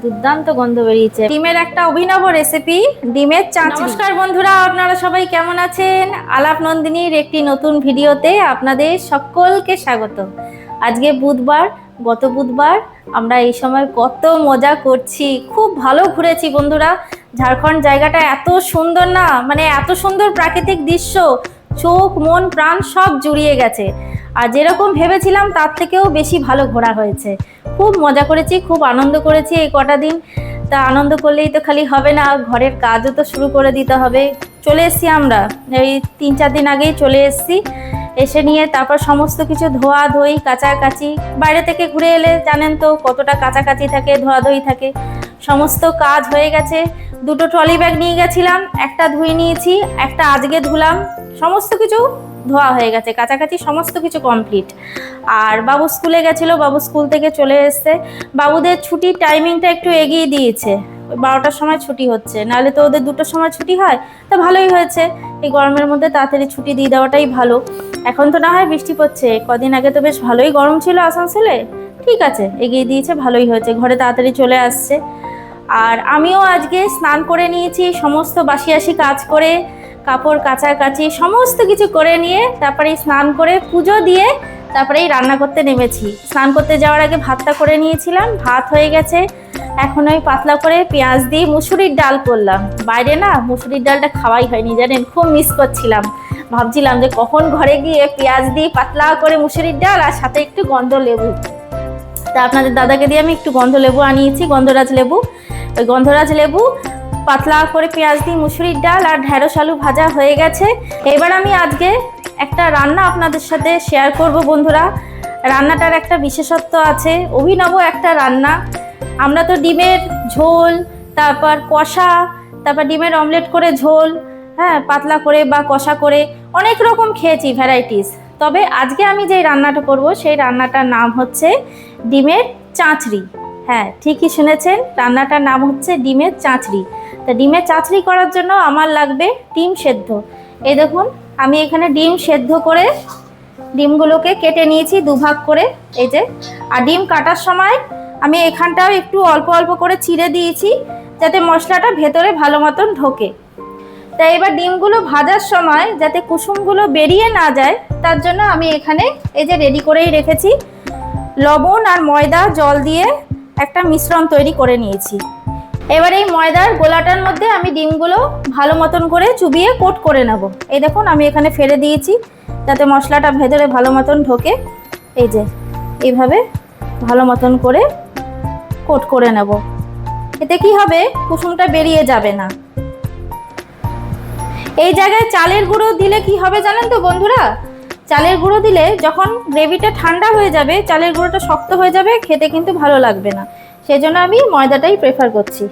দুর্দান্ত গন্ধ বেরিয়েছে। ডিমের একটা অভিনব রেসিপি, ডিমের চাঁচড়ি। নমস্কার বন্ধুরা, আপনারা সবাই কেমন আছেন? আলাপ নন্দিনীর একটি নতুন ভিডিওতে আপনাদের সকলকে স্বাগত। আজকে বুধবার, গত বুধবার আমরা এই সময় কত মজা করছি, খুব ভালো ঘুরেছি বন্ধুরা। ঝাড়খণ্ড জায়গাটা এত সুন্দর না, মানে এত সুন্দর প্রাকৃতিক দৃশ্য, চোখ মন প্রাণ সব জুড়িয়ে গেছে। আর যেরকম ভেবেছিলাম তার থেকেও বেশি ভালো ঘোরা হয়েছে। খুব মজা করেছি, খুব আনন্দ করেছি এই কটা দিন। তা আনন্দ করলেই তো খালি হবে না, ঘরের কাজও তো শুরু করে দিতে হবে। চলে এসেছি আমরা, এই 3-4 দিন আগেই চলে এসেছি। এসে নিয়ে তারপর সমস্ত কিছু ধোয়াধুয়ি কাচাকাচি, বাইরে থেকে ঘুরে এলে জানেন তো কতটা কাচাকাচি থাকে, ধোয়াধুয়ি থাকে। সমস্ত কাজ হয়ে গেছে। 2টো ট্রলি ব্যাগ নিয়ে গেছিলাম, একটা ধুয়ে নিয়েছি, একটা আজকে ধুলাম। সমস্ত কিছু ধোয়া হয়ে গেছে, কাছাকাছি সমস্ত কিছু কমপ্লিট। আর বাবু স্কুলে গেছিলো, বাবু স্কুল থেকে চলে এসছে। বাবুদের ছুটির টাইমিংটা একটু এগিয়ে দিয়েছে, ওই 12টার সময় ছুটি হচ্ছে, নাহলে তো ওদের 2টোর সময় ছুটি হয়। তা ভালোই হয়েছে, এই গরমের মধ্যে তাড়াতাড়ি ছুটি দিয়ে দেওয়াটাই ভালো। এখন তো না হয় বৃষ্টি পড়ছে, কদিন আগে তো বেশ ভালোই গরম ছিল আসানসোলে। ঠিক আছে, এগিয়ে দিয়েছে, ভালোই হয়েছে, ঘরে তাড়াতাড়ি চলে আসছে। আর আমিও আজকে স্নান করে নিয়েছি, সমস্ত বাসি কাজ করে, কাপড় কাচাকাচি সমস্ত কিছু করে নিয়ে তারপরে স্নান করে পুজো দিয়ে তারপরেই রান্না করতে নেমেছি। স্নান করতে যাওয়ার আগে ভাতটা করে নিয়েছিলাম, ভাত হয়ে গেছে। এখন ওই পাতলা করে পেঁয়াজ দিয়ে মুসুরির ডাল করলাম। বাইরে না মুসুরির ডালটা খাওয়াই হয়নি জানেন, খুব মিস করছিলাম। ভাবছিলাম যে কখন ঘরে গিয়ে পেঁয়াজ দিয়ে পাতলা করে মুসুরির ডাল আর সাথে একটু গন্ধ লেবু। তা আপনাদের দাদাকে দিয়ে আমি একটু গন্ধ লেবু আনিয়েছি, গন্ধরাজ লেবু। ওই গন্ধরাজ লেবু, পাতলা করে পেঁয়াজ দিয়ে মুসুরির ডাল আর ঢেঁড়স আলু ভাজা হয়ে গেছে। এবার আমি আজকে একটা রান্না আপনাদের সাথে শেয়ার করব বন্ধুরা। রান্নাটার একটা বিশেষত্ব আছে, অভিনব একটা রান্না। আমরা তো ডিমের ঝোল, তারপর কষা, তারপর ডিমের অমলেট করে ঝোল, হ্যাঁ পাতলা করে বা কষা করে অনেক রকম খেয়েছি ভ্যারাইটিস। তবে আজকে আমি যেই রান্নাটা করব সেই রান্নাটার নাম হচ্ছে ডিমের চাঁচড়ি। হ্যাঁ ঠিকই শুনেছেন, রান্নাটার নাম হচ্ছে ডিমের চাঁচড়ি। তা ডিমের চাঁচড়ি করার জন্য আমার লাগবে ডিম সেদ্ধ। এই দেখুন, আমি এখানে ডিম সেদ্ধ করে ডিমগুলোকে কেটে নিয়েছি 2 ভাগ করে, এই যে। আর ডিম কাটার সময় আমি এখানটাও একটু অল্প অল্প করে চিড়ে দিয়েছি, যাতে মশলাটা ভেতরে ভালো মতন ঢোকে। তাই এবার ডিমগুলো ভাজার সময় যাতে কুসুমগুলো বেরিয়ে না যায়, তার জন্য আমি এখানে এই যে রেডি করেই রেখেছি, লবণ আর ময়দা জল দিয়ে একটা মিশ্রণ তৈরি করে নিয়েছি। এবার এই ময়দার গোলাটার মধ্যে আমি ডিমগুলো ভালো মতন করে চুবিয়ে কোট করে নেব। এই দেখুন আমি এখানে ফেলে দিয়েছি, যাতে মশলাটা ভেতরে ভালো মতন ঢোকে। এই যে এইভাবে ভালো মতন করে কোট করে নেব। এতে কি হবে, কুসুমটা বেরিয়ে যাবে না। এই জায়গায় চালের গুঁড়ো দিলে কি হবে জানেন তো বন্ধুরা? চালের গুঁড়ো দিলে যখন গ্রেভিটা ঠান্ডা হয়ে যাবে, চালের গুঁড়োটা শক্ত হয়ে যাবে, খেতে কিন্তু ভালো লাগবে না। সেই জন্য আমি ময়দাটাই প্রেফার করছি।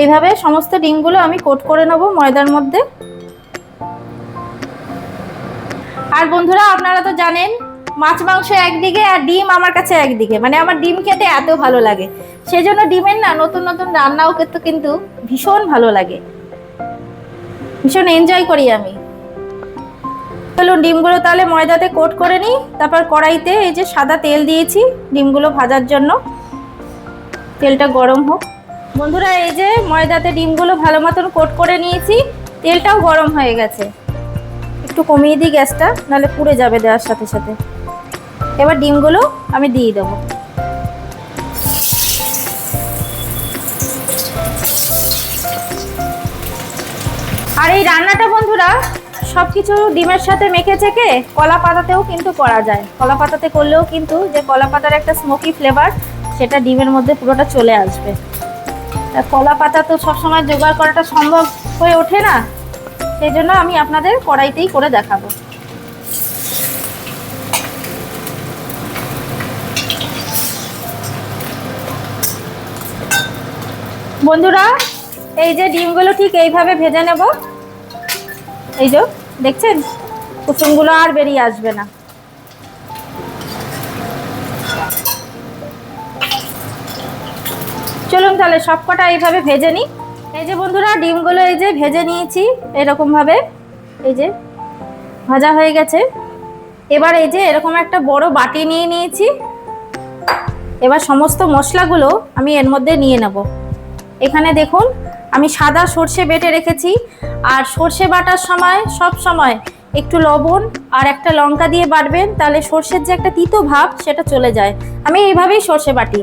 এইভাবে সমস্ত ডিমগুলো আমি কোট করে নেব ময়দার মধ্যে। আর বন্ধুরা আপনারা তো জানেন, মাছ মাংস একদিকে আর ডিম আমার কাছে একদিকে, মানে আমার ডিম খেতে এত ভালো লাগে। সেই জন্য ডিমের না নতুন নতুন রান্নাও কিন্তু ভীষণ ভালো লাগে, ভীষণ এনজয় করি আমি। চলুন ডিমগুলো তাহলে ময়দাতে কোট করে নিই। তারপর কড়াইতে এই যে সাদা তেল দিয়েছি ডিমগুলো ভাজার জন্য, তেলটা গরম হোক। বন্ধুরা এই যে ময়দাতে ডিমগুলো ভালো মতন কোট করে নিয়েছি, তেলটাও গরম হয়ে গেছে। একটু কমিয়ে দিই গ্যাসটা, নাহলে পুড়ে যাবে দেওয়ার সাথে সাথে। এবার ডিমগুলো আমি দিয়ে দেবো। আর এই রান্নাটা বন্ধুরা সব কিছু ডিমের সাথে মেখে চেখে কলা পাতাতেও কিন্তু করা যায়। কলা পাতাতে করলেও কিন্তু যে কলা পাতার একটা স্মোকি ফ্লেভার, সেটা ডিমের মধ্যে পুরোটা চলে আসবে। কলা পাতা তো সবসময় জোগাড় করাটা সম্ভব হয়ে ওঠে না, সেই জন্য আমি আপনাদের কড়াইতেই করে দেখাবো। বন্ধুরা এই যে ডিমগুলো ঠিক এইভাবে ভেজে নেব। এই যে দেখছেন, কুসুমগুলো আর বেরিয়ে আসবে না। চলুন তাহলে সবকটা এইভাবে ভেজে নিই। এই যে বন্ধুরা ডিমগুলো এই যে ভেজে নিয়েছি এরকম ভাবে, এই যে ভাজা হয়ে গেছে। এবার এই যে এরকম একটা বড় বাটি নিয়ে নিয়েছি, এবার সমস্ত মশলাগুলো আমি এর মধ্যে নিয়ে নেব। এখানে দেখুন আমি সাদা সর্ষে বেটে রেখেছি, আর সর্ষে বাটার সময় সব সময় একটু লবণ আর একটা লঙ্কা দিয়ে বাটবেন, তাহলে সর্ষের যে একটা তিতো ভাব সেটা চলে যায়। আমি এইভাবেই সর্ষে বাটি।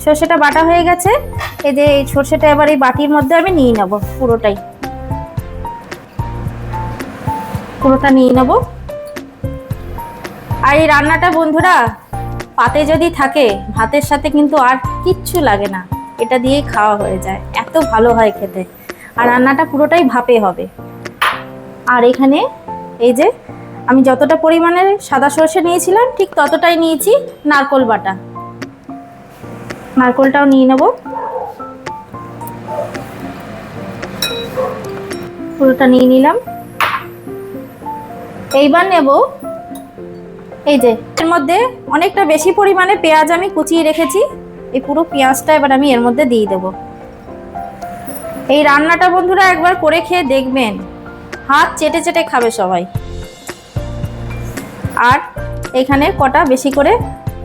সর্ষেটা বাটা হয়ে গেছে, এই যে এই সর্ষেটা এবার এই বাটির মধ্যে আমি নিয়ে নেব, পুরোটা নিয়ে নেব। আর এই রান্নাটা বন্ধুরা পাতে যদি থাকে ভাতের সাথে কিন্তু আর কিচ্ছু লাগে না, এটা দিয়েই খাওয়া হয়ে যায়, এত ভালো হয় খেতে। আর রান্নাটা পুরোটাই ভাপে হবে। আর এখানে এই যে আমি যতটা পরিমাণে সাদা সর্ষে নিয়েছিলাম ঠিক ততটাই নিয়েছি নারকোল বাটা। নারকোলটাও নিয়ে নেব, পুরোটা নিয়ে নিলাম। এইবার নেব এই যে এর মধ্যে অনেকটা বেশি পরিমাণে পেঁয়াজ আমি কুচিয়ে রেখেছি, এই পুরো পেঁয়াজটা এবার আমি এর মধ্যে দিয়ে দেব। এই রান্নাটা বন্ধুরা একবার করে খেয়ে দেখবেন, হাত চেটে চেটে খাবে সবাই। আর এখানে কটা বেশি করে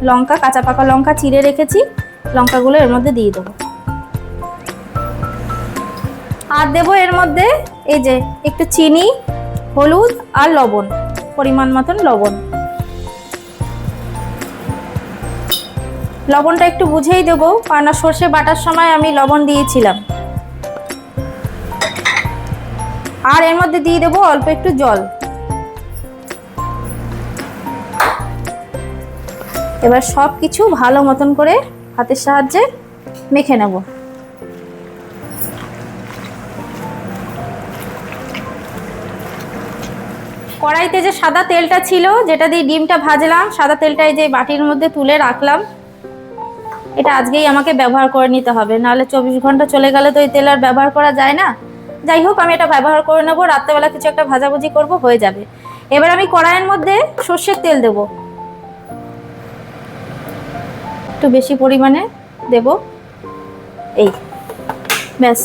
লঙ্কা, কাঁচা পাকা লঙ্কা চিড়ে রেখেছি, লঙ্কাগুলো এর মধ্যে দিয়ে দেবো। আর দেবো এর মধ্যে এই যে একটু চিনি, হলুদ আর লবণ, পরিমাণ মতন লবণ। লবণটা একটু বুঝেই দেবো, কারণ সর্ষে বাটার সময় আমি লবণ দিয়েছিলাম। আর এর মধ্যে দিয়ে দেবো অল্প একটু জল। এবার সব কিছু ভালো মতন করে হাতের সাহায্যে মেখে নেব। কড়াইতে যে সাদা তেলটা ছিল, যেটা দিয়ে ডিমটা ভাজলাম, সাদা তেলটা এই যে বাটির মধ্যে তুলে রাখলাম। এটা আজকেই আমাকে ব্যবহার করে নিতে হবে, নাহলে 24 ঘন্টা চলে গেলে তো এই তেল আর ব্যবহার করা যায় না। যাই হোক, আমি এটা ব্যবহার করে নেবো, রাত্রেবেলা কিছু একটা ভাজাভুজি করব, হয়ে যাবে। এবার আমি কড়াইয়ের মধ্যে সর্ষের তেল দেব, একটু বেশি পরিমাণে দেব। এই ব্যাস,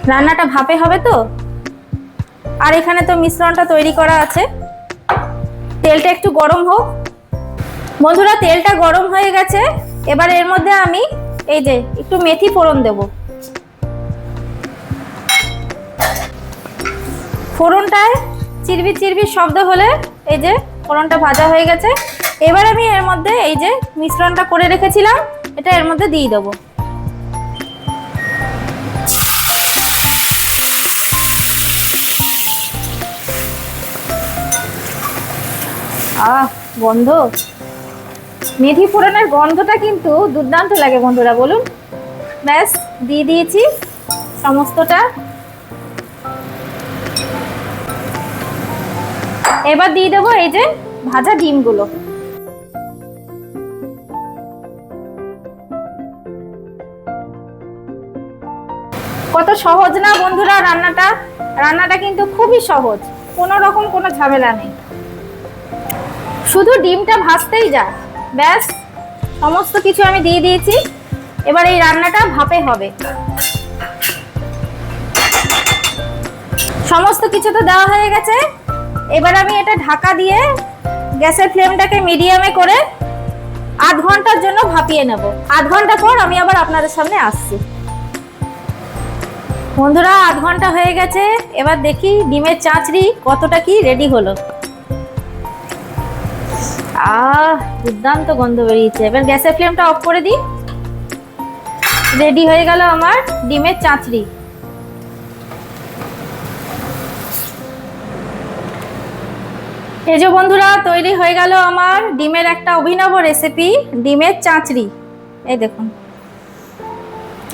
রান্নাটা ভাপে হবে তো। আর এখানে তো মিশ্রণটা তৈরি করা আছে। তেলটা একটু গরম হোক বন্ধুরা, তেলটা গরম হয়ে গেছে। এবার এর মধ্যে আমি এই যে একটু মেথি ফোড়ন দেব। ফোড়নটায় চিরবির চিরবির শব্দ হলে এই যে ফোড়নটা ভাজা হয়ে গেছে। এবার আমি এর মধ্যে এই যে মিশ্রণটা করে রেখেছিলাম, এটা এর মধ্যে দিয়ে দেবো। গন্ধ, মেথি ফোড়নের গন্ধটা কিন্তু দুর্দান্ত লাগে বন্ধুরা, বলুন। ব্যাস, দিয়ে দিয়েছি সমস্তটা। এবার দিয়ে দেবো এই যে ভাজা ডিমগুলো। কত সহজ না বন্ধুরা রান্নাটা। রান্নাটা কিন্তু খুবই সহজ, কোনো রকম কোনো ঝামেলা নেই, শুধু ডিমটা ভাজতেই যায়। ব্যাস, সমস্ত কিছু আমি দিয়ে দিয়েছি। এবার এই রান্নাটা ভাপে হবে। সমস্ত কিছু তো দেওয়া হয়ে গেছে। এবার আমি এটা ঢাকা দিয়ে গ্যাসের ফ্লেমটাকে মিডিয়ামে করে আধ ঘন্টার জন্য ভাপিয়ে নেব। আধ ঘন্টা পর আমি আবার আপনাদের সামনে আসছি। বন্ধুরা, আধ ঘন্টা হয়ে গেছে। এবার দেখি ডিমের চাঁচড়ি কতটা কি রেডি হলো। দুর্দান্ত গন্ধ বেরিয়েছে। এবার গ্যাসের ফ্লেমটা অফ করে দিই। রেডি হয়ে গেল আমার ডিমের চাঁচড়ি। এই যে বন্ধুরা, তৈরি হয়ে গেল আমার ডিমের একটা অভিনব রেসিপি, ডিমের চাঁচড়ি। এই দেখুন,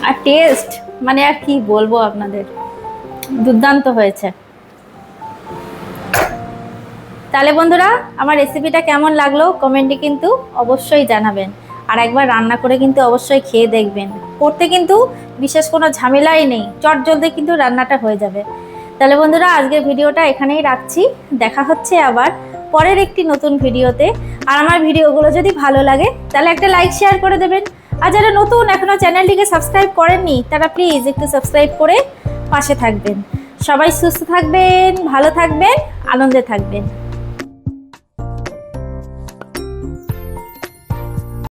আর টেস্ট মানে আর কি বলবো আপনাদের, দুর্দান্ত হয়েছে। তাহলে বন্ধুরা, আমার রেসিপিটা কেমন লাগলো কমেন্টে কিন্তু অবশ্যই জানাবেন। আর একবার রান্না করে কিন্তু অবশ্যই খেয়ে দেখবেন। করতে কিন্তু বিশেষ কোনো ঝামেলাই নেই, চটজলদি কিন্তু রান্নাটা হয়ে যাবে। তাহলে বন্ধুরা, আজকের ভিডিওটা এখানেই রাখছি। দেখা হচ্ছে আবার পরের একটি নতুন ভিডিওতে। আর আমার ভিডিওগুলো যদি ভালো লাগে তাহলে একটা লাইক শেয়ার করে দেবেন। আর যারা নতুন এখনও চ্যানেলটিকে সাবস্ক্রাইব করেননি তারা প্লিজ একটু সাবস্ক্রাইব করে পাশে থাকবেন। সবাই সুস্থ থাকবেন, ভালো থাকবেন, আনন্দে থাকবেন।